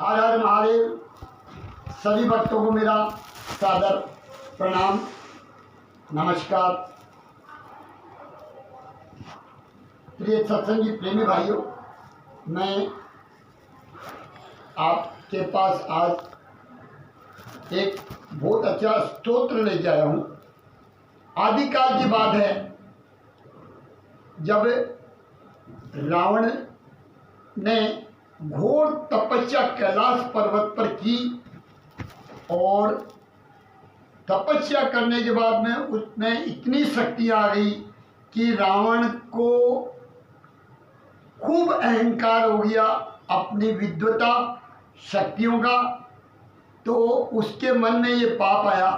हर हर महादेव। सभी भक्तों को मेरा सादर प्रणाम, नमस्कार। प्रिय सत्संगी प्रेमी भाइयों, मैं आपके पास आज एक बहुत अच्छा स्तोत्र लेके आया हूँ। आदिकाल की बात है, जब रावण ने घोर तपस्या कैलाश पर्वत पर की और तपस्या करने के बाद में उसमें इतनी शक्ति आ गई कि रावण को खूब अहंकार हो गया अपनी विद्वता शक्तियों का। तो उसके मन में ये पाप आया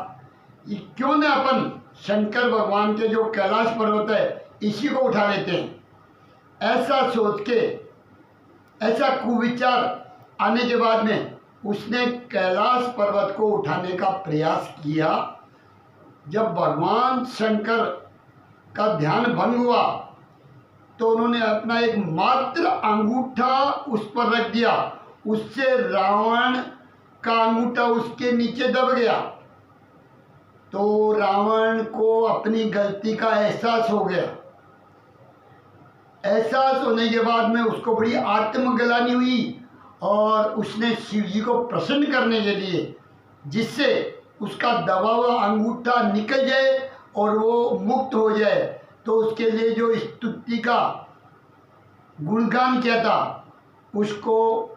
कि क्यों न अपन शंकर भगवान के जो कैलाश पर्वत है इसी को उठा लेते हैं। ऐसा सोच के, ऐसा कुविचार आने के बाद में उसने कैलाश पर्वत को उठाने का प्रयास किया। जब भगवान शंकर का ध्यान भंग हुआ तो उन्होंने अपना एक मात्र अंगूठा उस पर रख दिया। उससे रावण का अंगूठा उसके नीचे दब गया। तो रावण को अपनी गलती का एहसास हो गया। एहसास होने के बाद में उसको बड़ी आत्मग्लानि हुई और उसने शिव जी को प्रसन्न करने के लिए, जिससे उसका दबा हुआ अंगूठा निकल जाए और वो मुक्त हो जाए, तो उसके लिए जो स्तुति का गुणगान किया था उसको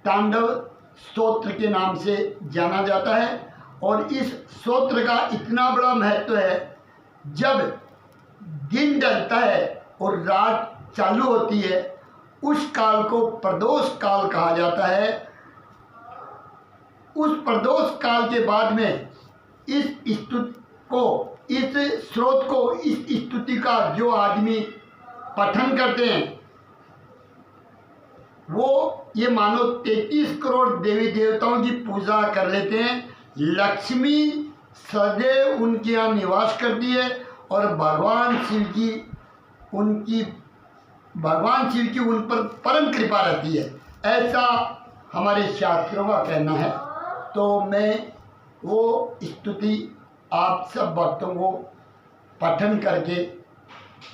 तांडव स्तोत्र के नाम से जाना जाता है। और इस स्तोत्र का इतना बड़ा महत्व है, जब दिन ढलता है और रात चालू होती है उस काल को प्रदोष काल कहा जाता है। उस प्रदोष काल के बाद में इस स्तुति को, इस स्रोत को, इस स्तुति का जो आदमी पठन करते हैं वो ये मानो 33 करोड़ देवी देवताओं की पूजा कर लेते हैं। लक्ष्मी सदैव उनके यहाँ निवास करती है और भगवान शिव की उन पर परम कृपा रहती है, ऐसा हमारे शास्त्रों का कहना है। तो मैं वो स्तुति आप सब भक्तों को पठन करके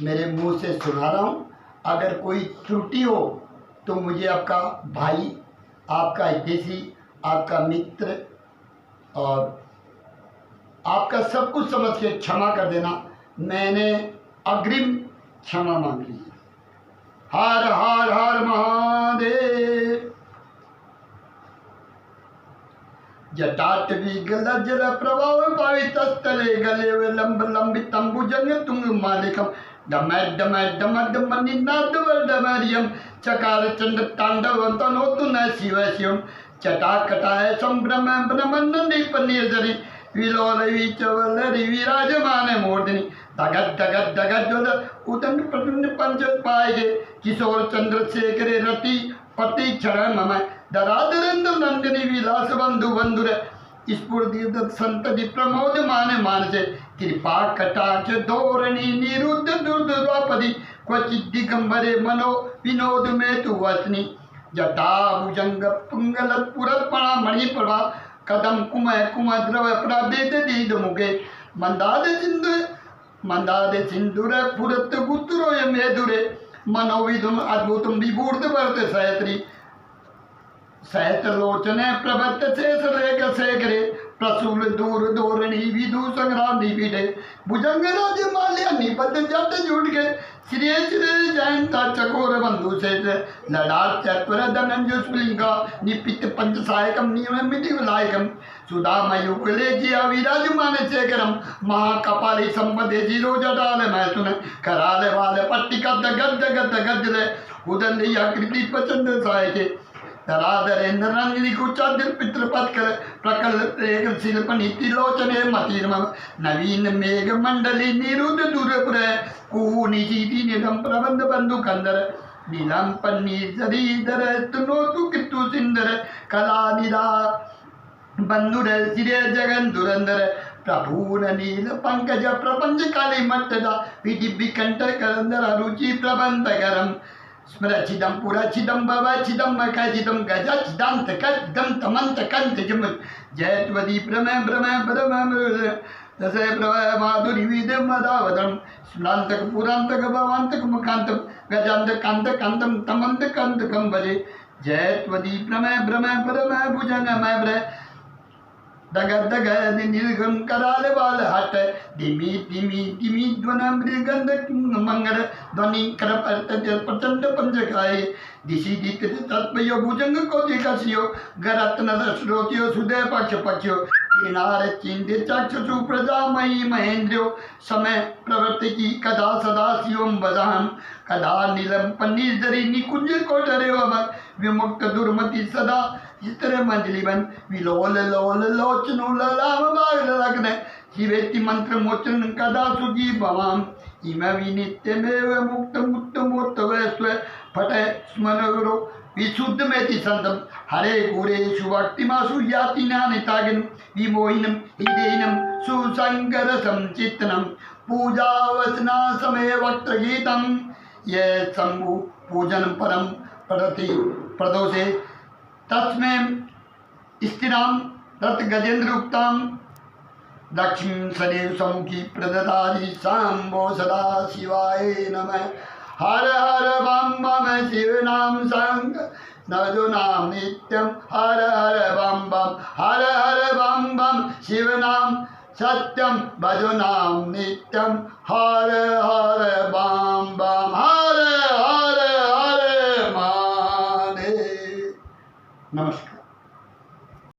मेरे मुंह से सुना रहा हूँ। अगर कोई त्रुटि हो तो मुझे आपका भाई, आपका हितैषी, आपका मित्र और आपका सब कुछ समझ के क्षमा कर देना। मैंने अग्रिम क्षमा मांग ली। हर हर हर महादेव। जटाटवी गलजल प्रभाव पावित स्थले गले वे लंब लंबित तंबुजंग तुंग मालिकम डमैर डमैर डमर डमर निनाद डमरियम चकार चंड तांडव तनोतु न शिव शिवम चटा कटाय संभ्रम ब्रह्मन दीप निर्जरी विलोलवी चवलरी विराजमान मूर्धनि धगत धगत धगत ज्वल उदंड प्रदुंड पंच पाएगे किशोर चंद्रशेखरे रति पति क्षण मम दरादरेन्द्र नंदिनी विलास बंधु बंधुर स्फूर्ति संतति प्रमोद मान मानसे कृपा कटाक्ष धोरणी निरुद्ध दुर्दुर्वापदी क्वचित दिगंबरे मनो विनोद में तु वसनी जटा भुजंग पुंगल पुरत्पणा मणिप्रभा कदम कुमय कुमय द्रव प्रभेद दीद मुगे मंदादे सिंधुर पुरत गुत्रो मेधुरे मनोविधुम अद्भुतम विभूर्त वर्त सहत्री सहस्रलोचने प्रभत शेष लेख शेखरे प्रसूल दूर धोरणी विधु संग्राम निविडे भुजंग राज माल्या निपत जट जुट के श्री श्री जयंता चकोर बंधु से ललाट चतुर धनंजय स्फुलिंगा निपित पंच सहायकम नियमित विलायकम सुधामयुगले जिया विराजमान शेखरम महाकपाली संपदे जीरो जटाल मैथुन कराले वाले पट्टिका गद्द गद्द गद्दले उदंडी आकृति प्रचंड सहायके धराधरेन्द्र रंगिनी कुचादिर पितृपथ कर प्रकल शिल्प नीति लोचने मतिर्म नवीन मेघ मंडली निरुद्ध दूरपुर कुनिशीति निधम प्रबंध बंधु कंदर नीलम पन्नीर जरीधर तुनोतु कितु सिंदर कला निदा बंधुर सिरे जगन दुरंदर प्रभुन नील पंकज प्रपंच काली मट्टदा विधि विकंठ करंदर रुचि प्रबंध करम स्मरचिदं पुरचिदं भवचिदं मखचिदं गजचिदं तकचिदं तमन्त कंतजम जयत्वदी प्रमे प्रमे प्रमे दशे प्रभय माधुरी विदम मदावदम स्मरांतक पुरांतक भवांतक मुखांतक गजांत कांत कांतम तमंत कंतकम भजे जयत्वदी प्रमे प्रमे प्रमे भुजंगमय भ्र दगद दगद नीलगम कराल बाल हट दिमी दिमी दिमी ध्वन मृगंध मंगल ध्वनि कर प्रचंड पंचकाय दिशि दित तत्पयो भुजंग को दिकसियो गरत्न श्रोतियो सुदय पक्ष पक्षयो किनार चिंदे चक्षुषु प्रजामयी महेंद्रो समय प्रवृत्ति की कदा सदा शिवम बदाम कदा नीलम पन्नीर जरी निकुंज कोटरे विमुक्त दुर्मति सदा चित्र मंजलि बन विलोल लोल लोचनो ललाम बाग लगने शिवेति मंत्र मोचन कदा सुजी भवाम इम विनित्यमेव मुक्त मुक्त मोक्त वैस्व फटे स्मरो विशुद्ध मेति संतम हरे गुरे सुभक्तिमासु याति ज्ञानितागिन विमोहिनम हृदयनम सुसंगर संचितनम पूजा वचना समय वक्त गीतम ये शंभु पूजन परम प्रति प्रदोषे तस्मै स्थिराम रत गजेंद्र उक्ताम दक्षिण सदैव समुखी प्रददाति सांबो सदा शिवाय नमः हर हर बम बम शिव नाम संग नजो नाम नित्यम हर हर बम बम हर हर बम बम शिव नाम सत्यम भजो नाम नित्यम हर हर बम बम